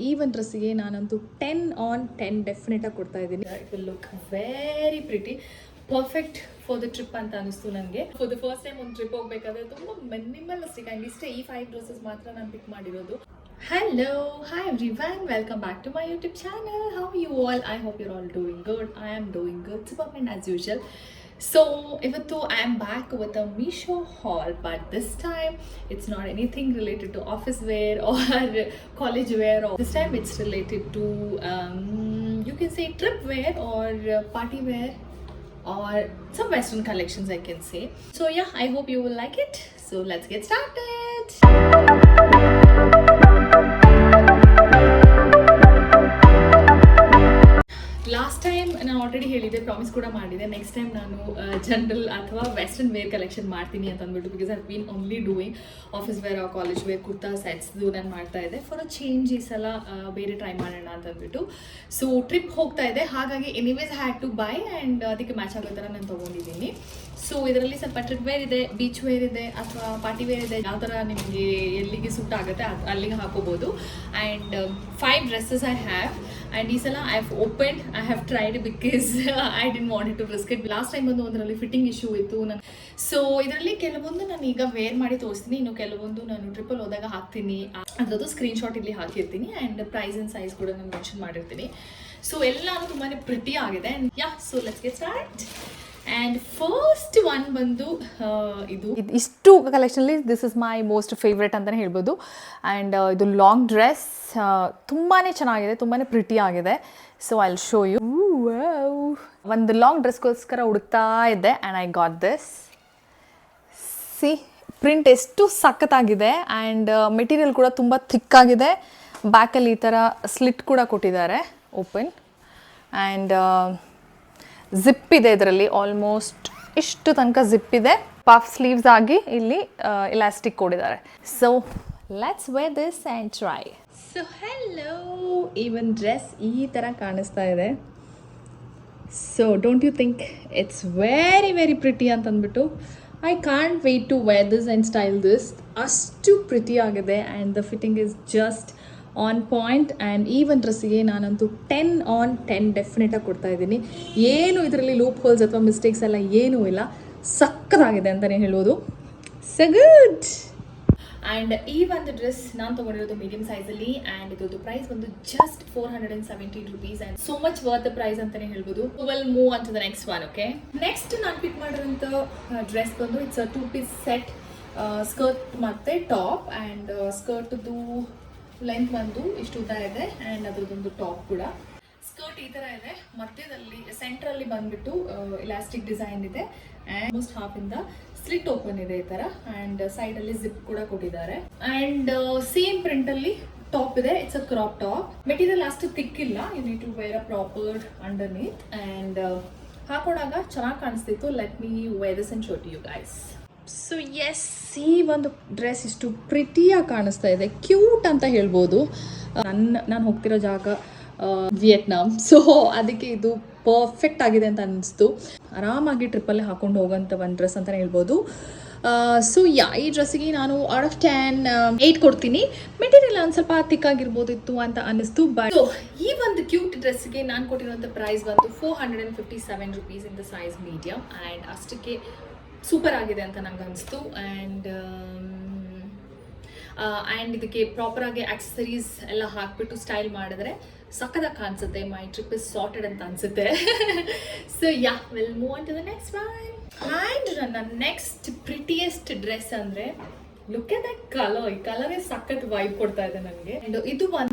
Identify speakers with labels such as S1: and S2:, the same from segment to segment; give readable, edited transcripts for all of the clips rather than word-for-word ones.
S1: ಈ ಒಂದು ಡ್ರೆಸ್ಸಿಗೆ ನಾನಂತೂ 10 on 10 ಡೆಫಿನೆಟಾಗಿ ಕೊಡ್ತಾ ಇದ್ದೀನಿ. It will look very pretty, perfect for the trip ಅಂತ ಅನಿಸ್ತು ನನಗೆ. ಫಾರ್ ದ ಫಸ್ಟ್ ಟೈಮ್ ಒಂದು ಟ್ರಿಪ್ ಹೋಗ್ಬೇಕಾದ್ರೆ ತುಂಬ ಮಿನಿಮಲಿಸ್ಟಿಕ್ ಆ್ಯಂಡ್ ಇಷ್ಟೇ ಈ 5 ಡ್ರೆಸ್ಸಸ್ ಮಾತ್ರ ನಾನು ಪಿಕ್ ಮಾಡಿರೋದು. Hello, hi everyone, welcome back to my YouTube channel. How are you all? I hope you're all doing good. I am doing good, superman as usual. So ivattu I am back with a Meesho haul, but this time it's not anything related to office wear or college wear, or this time it's related to you can say trip wear or party wear or some western collections I can say. So yeah, I hope you will like it. So let's get started. Last time ನಾನು already ಹೇಳಿದ್ದೆ, promise ಕೂಡ ಮಾಡಿದೆ, next time ನಾನು general ಅಥವಾ western wear collection ಮಾಡ್ತೀನಿ ಅಂತ ಅಂದ್ಬಿಟ್ಟು. Because I been only doing office wear or college wear kurta ಸೆಟ್ಸ್ದು ನಾನು ಮಾಡ್ತಾ ಇದ್ದೆ. ಫಾರ್ ಅ ಚೇಂಜ್ ಈ ಸಲ ಬೇರೆ ಟ್ರೈ ಮಾಡೋಣ ಅಂತ ಅಂದ್ಬಿಟ್ಟು. ಸೊ ಟ್ರಿಪ್ ಹೋಗ್ತಾ ಇದೆ, ಹಾಗಾಗಿ anyways had to buy and ಅದಕ್ಕೆ ಮ್ಯಾಚ್ ಆಗೋ ಥರ ನಾನು ತೊಗೊಂಡಿದ್ದೀನಿ. ಸೊ ಇದರಲ್ಲಿ ಸ್ವಲ್ಪ ಟ್ರಿಪ್ ವೇರ್ ಇದೆ, ಬೀಚ್ ವೇರ್ ಇದೆ, ಅಥವಾ ಪಾರ್ಟಿ ವೇರ್ ಇದೆ. ಯಾವ ಥರ ನಿಮಗೆ ಎಲ್ಲಿಗೆ ಸೂಟ್ ಆಗುತ್ತೆ ಅಲ್ಲಿಗೆ ಹಾಕೋಬೋದು. And 5 dresses I have. And ಈ ಸಲ I have open, I have tried because I didn't want to risk it. Last time ಒಂದು ಅದರಲ್ಲಿ ಫಿಟ್ಟಿಂಗ್ ಇಶ್ಯೂ ಇತ್ತು ನಾನು. ಸೊ ಇದರಲ್ಲಿ ಕೆಲವೊಂದು ನಾನು ಈಗ ವೇರ್ ಮಾಡಿ ತೋರಿಸ್ತೀನಿ, ಇನ್ನು ಕೆಲವೊಂದು ನಾನು ಟ್ರಿಪ್ಪಲ್ಲಿ ಹೋದಾಗ ಹಾಕ್ತೀನಿ. ಅದರದ್ದು ಸ್ಕ್ರೀನ್ಶಾಟ್ ಇಲ್ಲಿ ಹಾಕಿರ್ತೀನಿ ಆ್ಯಂಡ್ ಪ್ರೈಸ್ ಆ್ಯಂಡ್ ಸೈಜ್ ಕೂಡ ನಾನು ಮೆನ್ಷನ್ ಮಾಡಿರ್ತೀನಿ. ಸೊ ಎಲ್ಲಾನು ತುಂಬಾ ಪ್ರಿಟಿ ಆಗಿದೆ. And yeah, so let's get start. And first one ಬಂದು ಇಷ್ಟು ಕಲೆಕ್ಷನಲ್ಲಿ this is my most favourite ಅಂತಲೇ ಹೇಳ್ಬೋದು. ಆ್ಯಂಡ್ ಇದು ಲಾಂಗ್ ಡ್ರೆಸ್ ತುಂಬಾ ಚೆನ್ನಾಗಿದೆ, ತುಂಬಾ ಪ್ರಿಟಿ ಆಗಿದೆ. So I will show you. ಒಂದು ಲಾಂಗ್ ಡ್ರೆಸ್ಗೋಸ್ಕರ ಹುಡುಕ್ತಾ ಇದ್ದೆ and I got this. See print ಎಷ್ಟು ಸಖತ್ತಾಗಿದೆ ಆ್ಯಂಡ್ ಮೆಟೀರಿಯಲ್ ಕೂಡ ತುಂಬ ಥಿಕ್ಕಾಗಿದೆ. ಬ್ಯಾಕಲ್ಲಿ ಈ ಥರ ಸ್ಲಿಟ್ ಕೂಡ ಕೊಟ್ಟಿದ್ದಾರೆ, ಓಪನ್. ಆ್ಯಂಡ್ ಜಿಪ್ ಇದೆ ಇದರಲ್ಲಿ, ಆಲ್ಮೋಸ್ಟ್ ಇಷ್ಟು ತನಕ ಜಿಪ್ ಇದೆ. ಪಫ್ ಸ್ಲೀವ್ಸ್ ಆಗಿ ಇಲ್ಲಿ ಇಲಾಸ್ಟಿಕ್ ಕೊಟ್ಟಿದ್ದಾರೆ. So let's wear this and try. So hello, ಈ ಒಂದು ಡ್ರೆಸ್ ಈ ಥರ ಕಾಣಿಸ್ತಾ ಇದೆ. So don't you think it's very very pretty ಅಂತಂದ್ಬಿಟ್ಟು I can't wait to wear this and style this. ಅಷ್ಟು ಪ್ರಿಟಿ ಆಗಿದೆ and the fitting is just on point. And ಈ ಒಂದು ಡ್ರೆಸ್ಸಿಗೆ ನಾನಂತೂ 10 on 10 ಡೆಫಿನೆಟಾಗಿ ಕೊಡ್ತಾ ಇದ್ದೀನಿ. ಏನು ಇದರಲ್ಲಿ ಲೂಪ್ ಹೋಲ್ಸ್ ಅಥವಾ ಮಿಸ್ಟೇಕ್ಸ್ ಎಲ್ಲ ಏನೂ ಇಲ್ಲ, ಸಕ್ಕತ್ತಾಗಿದೆ ಅಂತಲೇ ಹೇಳ್ಬೋದು. So good. ಆ್ಯಂಡ್ ಈ ಒಂದು ಡ್ರೆಸ್ ನಾನು ತೊಗೊಂಡಿರೋದು ಮೀಡಿಯಮ್ ಸೈಜಲ್ಲಿ. ಆ್ಯಂಡ್ ಇದ್ರದ್ದು ಪ್ರೈಸ್ ಬಂದು just 417 rupees. And so much worth the price ಅಂತಲೇ ಹೇಳ್ಬೋದು. Will move on to the next one. Okay, next ನಾನು ಪಿಕ್ ಮಾಡಿರೋಂಥ ಡ್ರೆಸ್ ಬಂದು it's a 2-piece set, skirt ಮತ್ತು ಟಾಪ್. ಆ್ಯಂಡ್ ಸ್ಕರ್ಟ್ದು ಲೆಂತ್ ಬಂದು ಇಷ್ಟು ಉದ್ದ ಇದೆ ಆ್ಯಂಡ್ ಅದರದೊಂದು ಟಾಪ್ ಕೂಡ. ಸ್ಕರ್ಟ್ ಈ ಥರ ಇದೆ, ಮಧ್ಯದಲ್ಲಿ ಸೆಂಟ್ರಲ್ಲಿ ಬಂದ್ಬಿಟ್ಟು ಇಲಾಸ್ಟಿಕ್ ಡಿಸೈನ್ ಇದೆ ಆ್ಯಂಡ್ ಮೋಸ್ಟ್ ಹಾಫಿಂದ ಸ್ಲಿಟ್ ಓಪನ್ ಇದೆ ಈ ಥರ. ಆ್ಯಂಡ್ ಸೈಡಲ್ಲಿ ಜಿಪ್ ಕೂಡ ಕೊಟ್ಟಿದ್ದಾರೆ. ಆ್ಯಂಡ್ ಸೇಮ್ ಪ್ರಿಂಟಲ್ಲಿ ಟಾಪ್ ಇದೆ. It's a crop top. Material ಅಷ್ಟು ತಿಕ್ಕಿಲ್ಲ, you need to wear a proper underneath. And ಹಾಕೊಂಡಾಗ ಚೆನ್ನಾಗಿ ಕಾಣಿಸ್ತಿತ್ತು. Let me wear this and show to you guys. So yes, ಈ ಒಂದು ಡ್ರೆಸ್ ಇಷ್ಟು ಪ್ರಿಟಿಯಾಗಿ ಕಾಣಿಸ್ತಾ ಇದೆ, ಕ್ಯೂಟ್ ಅಂತ ಹೇಳ್ಬೋದು. ನಾನು ಹೋಗ್ತಿರೋ ಜಾಗ ವಿಯೆಟ್ನಾಮ್. ಸೊ ಅದಕ್ಕೆ ಇದು ಪರ್ಫೆಕ್ಟ್ ಆಗಿದೆ ಅಂತ ಅನ್ನಿಸ್ತು. ಆರಾಮಾಗಿ ಟ್ರಿಪ್ಪಲ್ಲಿ ಹಾಕೊಂಡು ಹೋಗೋಂಥ ಒಂದು ಡ್ರೆಸ್ ಅಂತಲೇ ಹೇಳ್ಬೋದು. ಸೊ ಯಾ, ಈ ಡ್ರೆಸ್ಸಿಗೆ ನಾನು ಔಟ್ ಆಫ್ 10 8 ಕೊಡ್ತೀನಿ. ಮೆಟೀರಿಯಲ್ ಒಂದು ಸ್ವಲ್ಪ ತಿಕ್ಕಾಗಿರ್ಬೋದಿತ್ತು ಅಂತ ಅನ್ನಿಸ್ತು. ಬಟ್ ಈ ಒಂದು ಕ್ಯೂಟ್ ಡ್ರೆಸ್ಸಿಗೆ ನಾನು ಕೊಟ್ಟಿರೋಂಥ ಪ್ರೈಸ್ ಬಂದು 457 rupees in the size medium. And ಅಷ್ಟಕ್ಕೆ ಸೂಪರ್ ಆಗಿದೆ ಅಂತ ನಂಗೆ ಅನಿಸ್ತು. ಆ್ಯಂಡ್ ಇದಕ್ಕೆ ಪ್ರಾಪರಾಗಿ ಆಕ್ಸೆಸರೀಸ್ ಎಲ್ಲ ಹಾಕ್ಬಿಟ್ಟು ಸ್ಟೈಲ್ ಮಾಡಿದ್ರೆ ಸಕ್ಕತ್ತಾಗಿ ಕಾಣಿಸುತ್ತೆ. ಮೈ ಟ್ರಿಪ್ ಇಸ್ ಸಾರ್ಟೆಡ್ ಅಂತ ಅನಿಸುತ್ತೆ. So yeah, will move on to the next one. And ನನ್ನ ನೆಕ್ಸ್ಟ್ ಪ್ರಿಟಿಯೆಸ್ಟ್ ಡ್ರೆಸ್ ಅಂದರೆ ಲುಕ್ ಎಟ್ ದಟ್ ಕಲರ್. ಈ ಕಲರೇ ಸಖತ್ ವೈಬ್ ಕೊಡ್ತಾ ಇದೆ ನನಗೆ. ಆ್ಯಂಡ್ ಇದು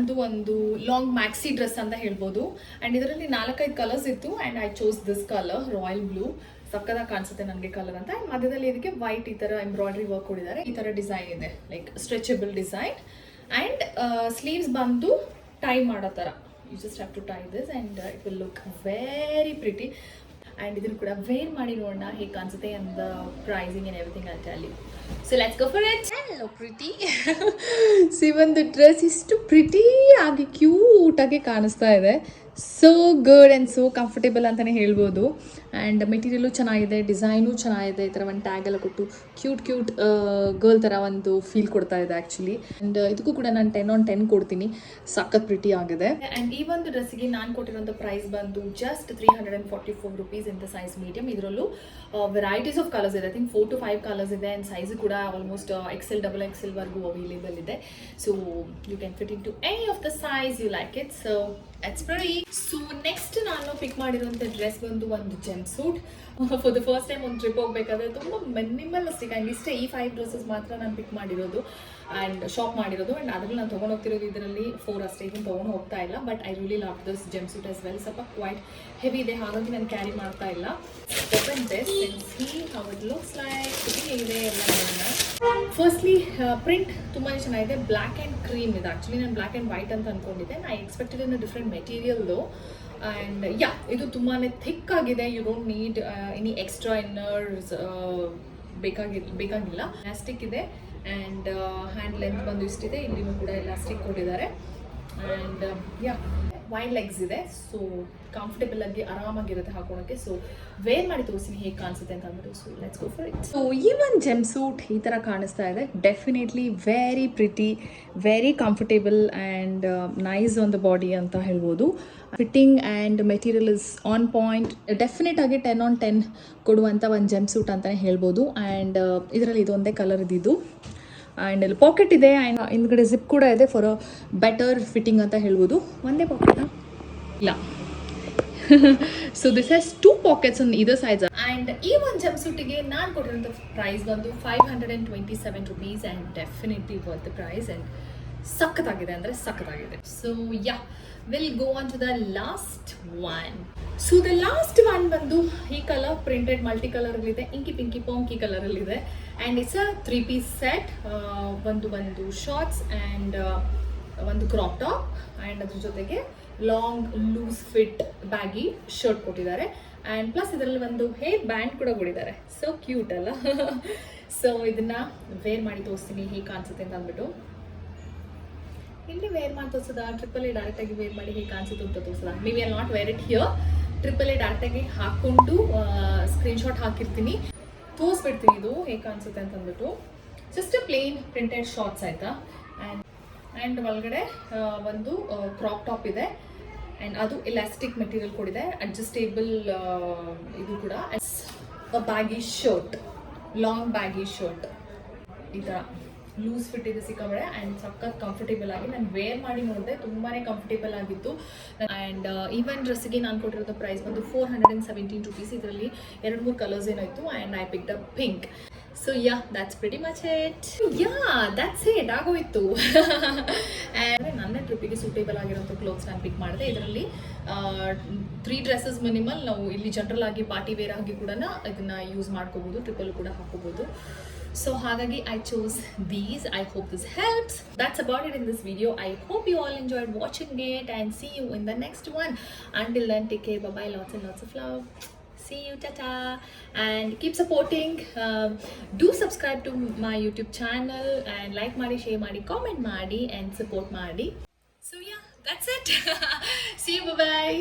S1: ಒಂದು ಲಾಂಗ್ ಮ್ಯಾಕ್ಸಿ ಡ್ರೆಸ್ ಅಂತ ಹೇಳ್ಬೋದು. ಆ್ಯಂಡ್ ಇದರಲ್ಲಿ 4-5 ಕಲರ್ಸ್ ಇತ್ತು and I chose this colour, royal blue. ಸಕ್ಕದಾಗಿ ಕಾಣಿಸುತ್ತೆ ನನಗೆ ಕಲರ್ ಅಂತ. ಆ್ಯಂಡ್ ಮಧ್ಯದಲ್ಲಿ ಇದಕ್ಕೆ ವೈಟ್ ಈ ಥರ ಎಂಬ್ರಾಯ್ಡ್ರಿ ವರ್ಕ್ ಕೊಟ್ಟಿದ್ದಾರೆ. ಈ ಥರ ಡಿಸೈನ್ ಇದೆ, like stretchable design. And sleeves ಬಂದು ಟೈ ಮಾಡೋ ಥರ. You just have to tie this and it will look very pretty. And ಇದನ್ನು ಕೂಡ ವೇರ್ ಮಾಡಿ ನೋಡೋಣ ಹೇಗೆ ಕಾಣಿಸುತ್ತೆ ಅಂಡ್ ಪ್ರೈಸಿಂಗ್ ಆ್ಯಂಡ್ ಎವ್ರಿಥಿಂಗ್ ಅಂತ ಅಲ್ಲಿ. So let's go for it. Hello pretty. C ಒಂದು ಡ್ರೆಸ್ ಇಷ್ಟು ಪ್ರಿಟಿ ಆಗಿ ಕ್ಯೂಟಾಗಿ ಕಾಣಿಸ್ತಾ ಇದೆ. So good and so comfortable ಅಂತಲೇ ಹೇಳ್ಬೋದು. ಆ್ಯಂಡ್ ಮೆಟೀರಿಯಲು ಚೆನ್ನಾಗಿದೆ, ಡಿಸೈನು ಚೆನ್ನಾಗಿದೆ. ಈ ಥರ ಒಂದು ಟ್ಯಾಗ್ ಎಲ್ಲ ಕೊಟ್ಟು ಕ್ಯೂಟ್ ಗರ್ಲ್ ಥರ ಒಂದು ಫೀಲ್ ಕೊಡ್ತಾ ಇದೆ ಆ್ಯಕ್ಚುಲಿ. ಆ್ಯಂಡ್ ಇದಕ್ಕೂ ಕೂಡ ನಾನು 10/10 ಕೊಡ್ತೀನಿ, ಸಖತ್ ಪ್ರಿಟಿ ಆಗಿದೆ. ಆ್ಯಂಡ್ ಈ ಒಂದು ಡ್ರೆಸ್ಸಿಗೆ ನಾನು ಕೊಟ್ಟಿರೋಂಥ ಪ್ರೈಸ್ ಬಂದು just 344 rupees in the size medium. ಇದರಲ್ಲೂ ವೆರೈಟೀಸ್ ಆಫ್ ಕಲರ್ಸ್ ಇದೆ. ಐ ಥಿಂಕ್ 4 to 5 ಕಲರ್ಸ್ ಇದೆ. ಆ್ಯಂಡ್ ಸೈಜು ಕೂಡ ಆಲ್ಮೋಸ್ಟ್ XL, XXL ವರೆಗೂ ಅವೈಲೇಬಲ್ ಇದೆ. So you can fit in to any of the size you like it. So it's pretty. So next ನಾನು pick ಮಾಡಿರೋಂಥ dress ಬಂದು ಒಂದು jumpsuit. For the first time ಒಂದು trip ಹೋಗ್ಬೇಕಾದ್ರೆ ತುಂಬ minimalistic and ಇಷ್ಟೇ ಈ 5 ಡ್ರೆಸ್ಸಸ್ ಮಾತ್ರ ನಾನು ಪಿಕ್ ಮಾಡಿರೋದು ಆ್ಯಂಡ್ ಶಾಪ್ ಮಾಡಿರೋದು. ಆ್ಯಂಡ್ ಅದರಲ್ಲಿ ನಾನು ತೊಗೊಂಡು ಹೋಗ್ತಿರೋದು ಇದರಲ್ಲಿ 4 ಅಷ್ಟೇ, ಇದನ್ನು ತೊಗೊಂಡು ಹೋಗ್ತಾ ಇಲ್ಲ. But I really love this jumpsuit as well. ಸ್ವಲ್ಪ ಕ್ವೈಟ್ ಹೆವಿ ಇದೆ, ಹಾಗಾಗಿ ನಾನು ಕ್ಯಾರಿ ಮಾಡ್ತಾ ಇಲ್ಲ. Open this and see how it looks like. ಇದೆ ಎಲ್ಲ ನೋಡೋಣ. ಫಸ್ಟ್ಲಿ ಪ್ರಿಂಟ್ ತುಂಬಾ ಚೆನ್ನಾಗಿದೆ. ಬ್ಲ್ಯಾಕ್ ಆ್ಯಂಡ್ ಕ್ರೀಮ್ ಇದೆ. ಆ್ಯಕ್ಚುಲಿ ನಾನು ಬ್ಲ್ಯಾಕ್ ಆ್ಯಂಡ್ ವೈಟ್ ಅಂತ ಅಂದ್ಕೊಂಡಿದ್ದೆ. ಐ ಎಕ್ಸ್ಪೆಕ್ಟೆಡ್ ಇನ್ ಡಿಫ್ರೆಂಟ್ ಮೆಟೀರಿಯಲ್ದು. ಆ್ಯಂಡ್ ಯಾ, ಇದು ತುಂಬಾ ಥಿಕ್ ಆಗಿದೆ. You don't need any extra inners ಬೇಕಾಗಿಲ್ಲ. ಎಲಾಸ್ಟಿಕ್ ಇದೆ ಆ್ಯಂಡ್ ಹ್ಯಾಂಡ್ ಲೆಂತ್ ಬಂದು ಇಷ್ಟಿದೆ. ಇಲ್ಲಿನೂ ಕೂಡ ಎಲಾಸ್ಟಿಕ್ ಕೊಟ್ಟಿದ್ದಾರೆ. ಆ್ಯಂಡ್ ಯಾ, ವೈಡ್ ಲೆಗ್ಸ್ ಇದೆ. ಸೊ ಕಂಫರ್ಟೇಬಲ್ ಆಗಿ ಆರಾಮಾಗಿರುತ್ತೆ ಹಾಕೋಳಕ್ಕೆ. ಸೊ ವೇರ್ ಮಾಡಿ ತೋರಿಸ್ತೀನಿ ಹೇಗೆ ಕಾಣಿಸುತ್ತೆ ಅಂತ ಅಂದ್ಬಿಟ್ಟು. So let's go for it. So ಈ ಒಂದು ಜೆಮ್ ಸೂಟ್ ಈ ಥರ ಕಾಣಿಸ್ತಾ ಇದೆ. Definitely very pretty, very comfortable and nice on the body ಅಂತ ಹೇಳ್ಬೋದು. Fitting and material is on point. Definite ಆಗಿ 10/10 ಕೊಡುವಂಥ ಒಂದು ಜೆಮ್ ಸೂಟ್ ಅಂತಲೇ ಹೇಳ್ಬೋದು. ಆ್ಯಂಡ್ ಇದರಲ್ಲಿ ಇದೊಂದೇ ಕಲರ್ ಇದ್ದಿದ್ದು. ಆ್ಯಂಡ್ ಇಲ್ಲಿ ಪಾಕೆಟ್ ಇದೆ ಆ್ಯಂಡ್ ಹಿಂದ್ಗಡೆ ಜಿಪ್ ಕೂಡ ಇದೆ ಫಾರ್ ಅ ಬೆಟರ್ ಫಿಟ್ಟಿಂಗ್ ಅಂತ ಹೇಳ್ಬೋದು. ಒಂದೇ ಪಾಕೆಟಾ? ಇಲ್ಲ. So this has 2 pockets on either sides. And ಈ ಒಂದು ಜಂಪ್ ಸೂಟಿಗೆ ನಾನು ಕೊಟ್ಟಿರೋಂಥ ಪ್ರೈಸ್ ಬಂದು 527 rupees. And definitely worth the price. And ಸಖತ್ತಾಗಿದೆ ಅಂದರೆ ಸಖತ್ತಾಗಿದೆ. So yeah, will go on to the last one. So the last one ಬಂದು ಈ ಕಲರ್ ಪ್ರಿಂಟೆಡ್ ಮಲ್ಟಿ ಕಲರಲ್ಲಿದೆ. ಇಂಕಿ ಪಿಂಕಿ ಪಾಂಕಿ ಕಲರಲ್ಲಿದೆ. And it's a 3-piece set. ಒಂದು shorts and ಒಂದು crop top and ಅದ್ರ ಜೊತೆಗೆ long loose fit baggy shirt ಕೊಟ್ಟಿದ್ದಾರೆ. And plus ಇದರಲ್ಲಿ ಒಂದು ಹೇರ್ ಬ್ಯಾಂಡ್ ಕೂಡ ಕೊಟ್ಟಿದ್ದಾರೆ. ಸೊ ಕ್ಯೂಟ್ ಅಲ್ಲ? ಸೊ ಇದನ್ನು ವೇರ್ ಮಾಡಿ ತೋರಿಸ್ತೀನಿ ಹೇಗೆ ಕಾಣಿಸುತ್ತೆ ಅಂತ ಅಂದ್ಬಿಟ್ಟು. ಇಲ್ಲಿ ವೇರ್ ಮಾಡಿ ತೋರಿಸೋದ, ಟ್ರಿಪಲ್ ಡೈರೆಕ್ಟಾಗಿ ವೇರ್ ಮಾಡಿ ಹೇಗೆ ಕಾಣಿಸುತ್ತೆ ಅಂತ ತೋರಿಸೋದ. May we are not wear it here. Triple ಡೈರೆಕ್ಟಾಗಿ ಹಾಕ್ಕೊಂಡು ಸ್ಕ್ರೀನ್ಶಾಟ್ ಹಾಕಿರ್ತೀನಿ, ತೋರಿಸ್ಬಿಡ್ತೀನಿ ಇದು ಹೇಗೆ ಕಾಣಿಸುತ್ತೆ ಅಂತ ಅಂದ್ಬಿಟ್ಟು. ಜಸ್ಟ್ ಪ್ಲೇನ್ ಪ್ರಿಂಟೆಡ್ ಶಾರ್ಟ್ಸ್ ಆಯಿತಾ. ಆ್ಯಂಡ್ ಒಳಗಡೆ ಒಂದು ಕ್ರಾಪ್ ಟಾಪ್ ಇದೆ. ಆ್ಯಂಡ್ ಅದು ಎಲಾಸ್ಟಿಕ್ ಮೆಟೀರಿಯಲ್ ಕೊಡಿದೆ. ಅಡ್ಜಸ್ಟೇಬಲ್ ಇದು ಕೂಡ. Baggy shirt, long baggy shirt ಈ ಥರ ಲೂಸ್ ಫಿಟ್ ಇದೆ ಸಿಕ್ಕಾಬಳೆ. ಆ್ಯಂಡ್ ಸಖತ್ ಕಂಫರ್ಟೇಬಲ್ ಆಗಿ ನಾನು ವೇರ್ ಮಾಡಿ ನೋಡಿದೆ, ತುಂಬಾ ಕಂಫರ್ಟೇಬಲ್ ಆಗಿತ್ತು. ಆ್ಯಂಡ್ ಈವನ್ ಡ್ರೆಸ್ಸಿಗೆ ನಾನು ಕೊಟ್ಟಿರೋದು ಪ್ರೈಸ್ ಬಂದು 417 ರುಪೀಸ್. ಇದರಲ್ಲಿ 2-3 ಕಲರ್ಸ್ ಏನಾಯಿತು. And I picked up pink. So yeah, that's pretty much it. Yeah, that's it, ಆಗೋಯ್ತು. ಆ್ಯಂಡ್ ನನ್ನ ಟ್ರಿಪ್ಪಿಗೆ ಸೂಟೇಬಲ್ ಆಗಿರೋಂಥ ಕ್ಲೋತ್ಸ್ ನಾನು ಪಿಕ್ ಮಾಡಿದೆ. ಇದರಲ್ಲಿ 3 ಡ್ರೆಸ್ಸಸ್ ಮಿನಿಮಲ್. ನಾವು ಇಲ್ಲಿ ಜನರಲ್ ಆಗಿ ಪಾರ್ಟಿ ವೇರ್ ಆಗಿ ಕೂಡ ಇದನ್ನು ಯೂಸ್ ಮಾಡ್ಕೋಬೋದು, ಟ್ರಿಪ್ಪಲ್ಲೂ ಕೂಡ ಹಾಕೋಬೋದು. So ಹಾಗಾಗಿ I chose these. I hope this helps. That's about it in this video. I hope you all enjoyed watching it and see you in the next one. Until then, take care. Bye bye. Lots and lots of love. See you. Tata. And keep supporting. Do subscribe to my YouTube channel and like ಮಾಡಿ, share ಮಾಡಿ, comment ಮಾಡಿ and support ಮಾಡಿ. So yeah, that's it. See you. Bye bye.